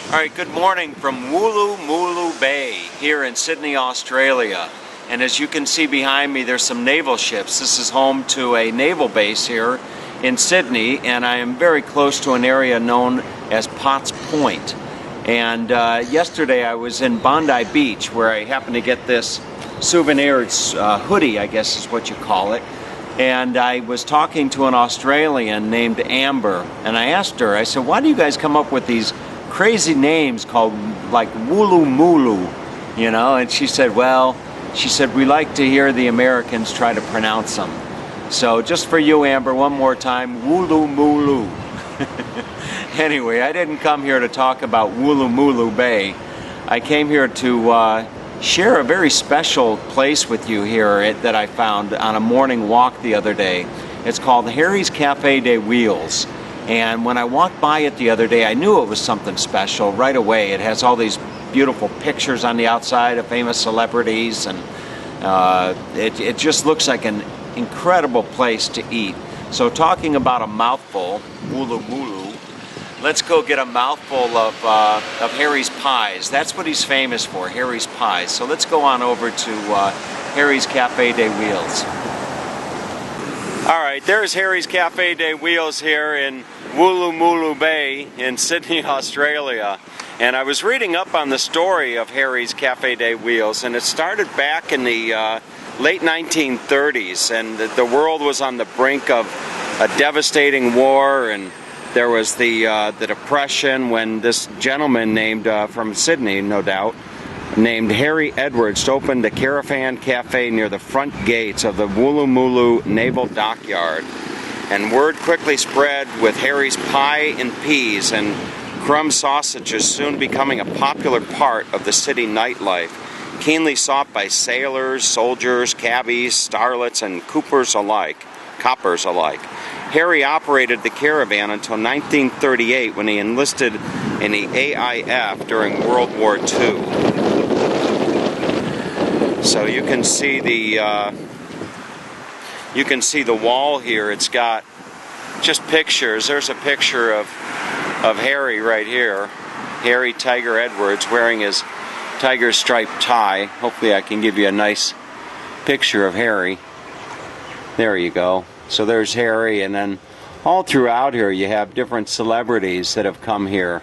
Alright, good morning from Woolloomooloo Bay here in Sydney, Australia. And as you can see behind me, there's some naval ships. This is home to a naval base here in Sydney, and I am very close to an area known as Potts Point. And yesterday I was in Bondi Beach, where I happened to get this souvenir hoodie, I guess is what you call it. And I was talking to an Australian named Amber, and I asked her, I said, why do you guys come up with these crazy names called like Woolloomooloo, you know? And she said, we like to hear the Americans try to pronounce them. So just for you, Amber, one more time, Woolloomooloo. Anyway, I didn't come here to talk about Woolloomooloo Bay. I came here to share a very special place with you here that I found on a morning walk the other day. It's called Harry's Café de Wheels. And when I walked by it the other day, I knew it was something special right away. It has all these beautiful pictures on the outside of famous celebrities, and it just looks like an incredible place to eat. So talking about a mouthful, Woolloomooloo, let's go get a mouthful of Harry's pies. That's what he's famous for, Harry's pies. So let's go on over to Harry's Café de Wheels. Alright, there's Harry's Café de Wheels here in Woolloomooloo Bay in Sydney, Australia. And I was reading up on the story of Harry's Café de Wheels, and it started back in the late 1930s, and the world was on the brink of a devastating war, and there was the Depression when this gentleman named, from Sydney, no doubt, named Harry Edwards opened a caravan cafe near the front gates of the Woolloomooloo Naval Dockyard. And word quickly spread, with Harry's pie and peas and crumb sausages soon becoming a popular part of the city nightlife, keenly sought by sailors, soldiers, cabbies, starlets, and coppers alike. Harry operated the caravan until 1938, when he enlisted in the AIF during World War II. So you can see the wall here. It's got just pictures. There's a picture of Harry right here. Harry Tiger Edwards wearing his tiger striped tie. Hopefully I can give you a nice picture of Harry. There you go. So there's Harry, and then all throughout here you have different celebrities that have come here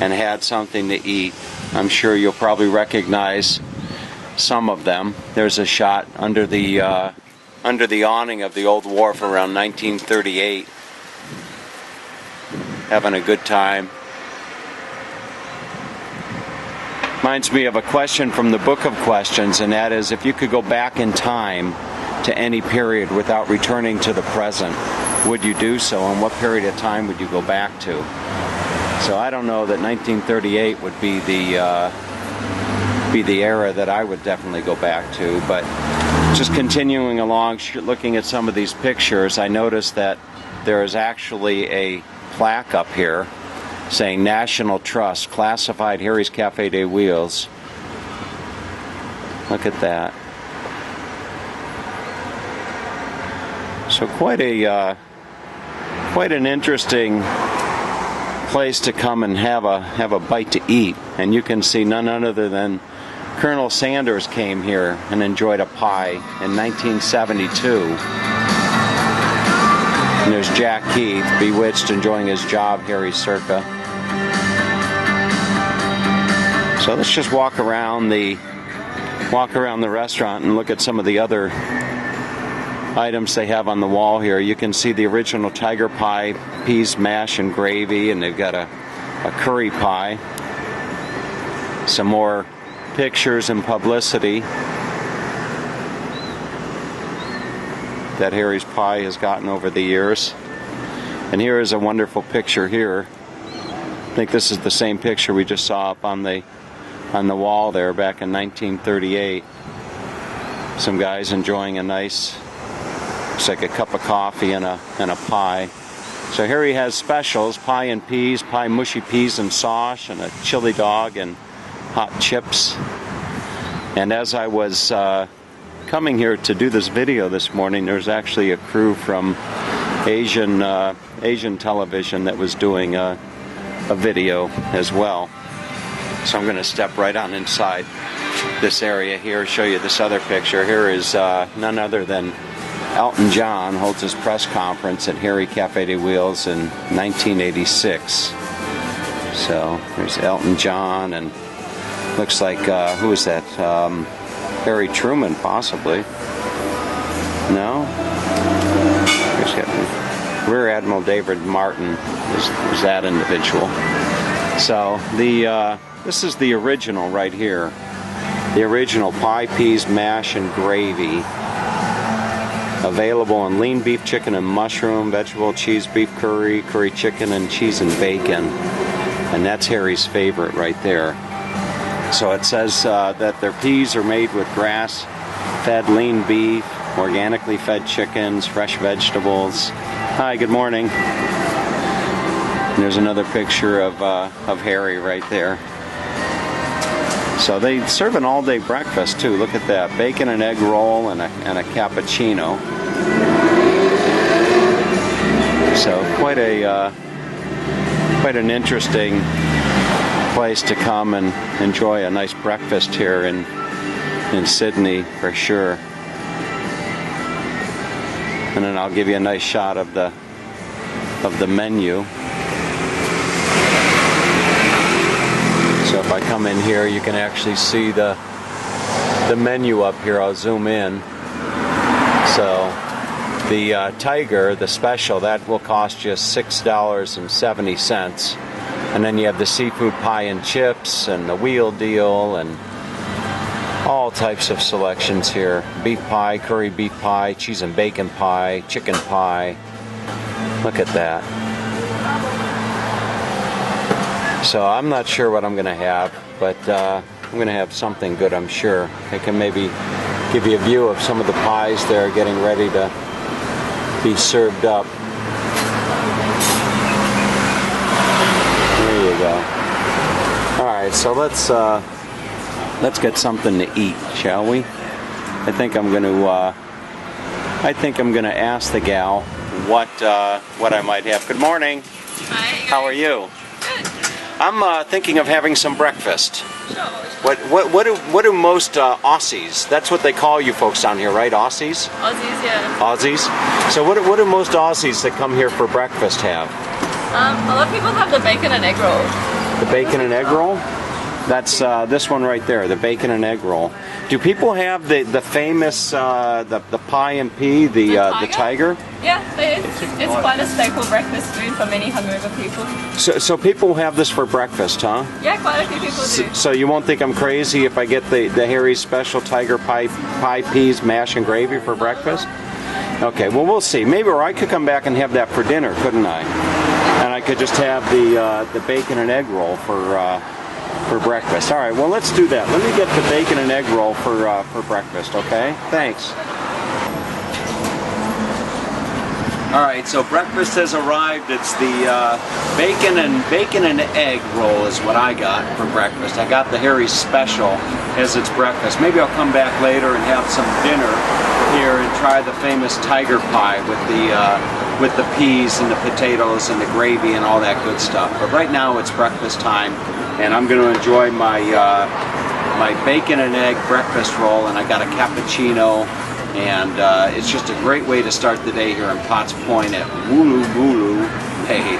and had something to eat. I'm sure you'll probably recognize some of them. There's a shot under the awning of the old wharf around 1938, having a good time. Reminds me of a question from the Book of Questions, and that is, if you could go back in time to any period without returning to the present, would you do so, and what period of time would you go back to? So I don't know that 1938 would be the era that I would definitely go back to, but just continuing along, looking at some of these pictures, I noticed that there is actually a plaque up here saying National Trust, classified Harry's Café de Wheels. Look at that. So quite an interesting place to come and have a bite to eat. And you can see none other than Colonel Sanders came here and enjoyed a pie in 1972. And there's Jack Keith, bewitched, enjoying his job, Harry Circa. So let's just walk around the restaurant and look at some of the other items they have on the wall here. You can see the original tiger pie, peas, mash, and gravy, and they've got a curry pie. Some more pictures and publicity that Harry's Pie has gotten over the years. And here is a wonderful picture here. I think this is the same picture we just saw up on the wall there back in 1938. Some guys enjoying a nice, looks like a cup of coffee and a pie. So Harry has specials: pie and peas, pie mushy peas and sauce, and a chili dog and hot chips. And as I was coming here to do this video this morning, there's actually a crew from Asian television that was doing a video as well. So I'm going to step right on inside this area here, show you this other picture. Here is none other than Elton John holds his press conference at Harry Café de Wheels in 1986. So there's Elton John, and looks like, who is that? Harry Truman, possibly. No? Rear Admiral David Martin is that individual. So this is the original right here. The original pie, peas, mash, and gravy. Available in lean beef, chicken, and mushroom, vegetable, cheese, beef curry, curry chicken, and cheese and bacon. And that's Harry's favorite right there. So it says that their peas are made with grass-fed lean beef, organically fed chickens, fresh vegetables. Hi, good morning. And there's another picture of Harry right there. So they serve an all-day breakfast too. Look at that, bacon and egg roll and a cappuccino. So quite an interesting place to come and enjoy a nice breakfast here in Sydney for sure. And then I'll give you a nice shot of the menu. So if I come in here, you can actually see the menu up here. I'll zoom in. So the Tiger, the special, that will cost you $6.70. And then you have the seafood pie and chips and the wheel deal and all types of selections here. Beef pie, curry beef pie, cheese and bacon pie, chicken pie. Look at that. So I'm not sure what I'm going to have, but I'm going to have something good, I'm sure. I can maybe give you a view of some of the pies there getting ready to be served up. There you go. Alright, so let's get something to eat, shall we? I think I'm going to ask the gal what I might have. Good morning. Hi. How are you? Good. I'm thinking of having some breakfast. Sure. What do most Aussies? That's what they call you folks down here, right? Aussies? Aussies, yeah. Aussies. So what do most Aussies that come here for breakfast have? A lot of people have the bacon and egg roll. The bacon and egg roll? That's this one right there, the bacon and egg roll. Do people have the famous the pie and pea, the tiger? Yeah, it's quite a staple breakfast food for many hungover people. So people have this for breakfast, huh? Yeah, quite a few people do. So you won't think I'm crazy if I get the Harry's special tiger pie, peas, mash, and gravy for breakfast? Okay, well we'll see. Maybe, or I could come back and have that for dinner, couldn't I? And I could just have the bacon and egg roll for breakfast. All right, well let's do that. Let me get the bacon and egg roll for breakfast, okay? Thanks. All right, so breakfast has arrived. It's the bacon and egg roll is what I got for breakfast. I got the Harry's special as its breakfast. Maybe I'll come back later and have some dinner here and try the famous tiger pie with the peas and the potatoes and the gravy and all that good stuff. But right now it's breakfast time, and I'm going to enjoy my my bacon and egg breakfast roll, and I got a cappuccino. And it's just a great way to start the day here in Potts Point at Wooloo Bay.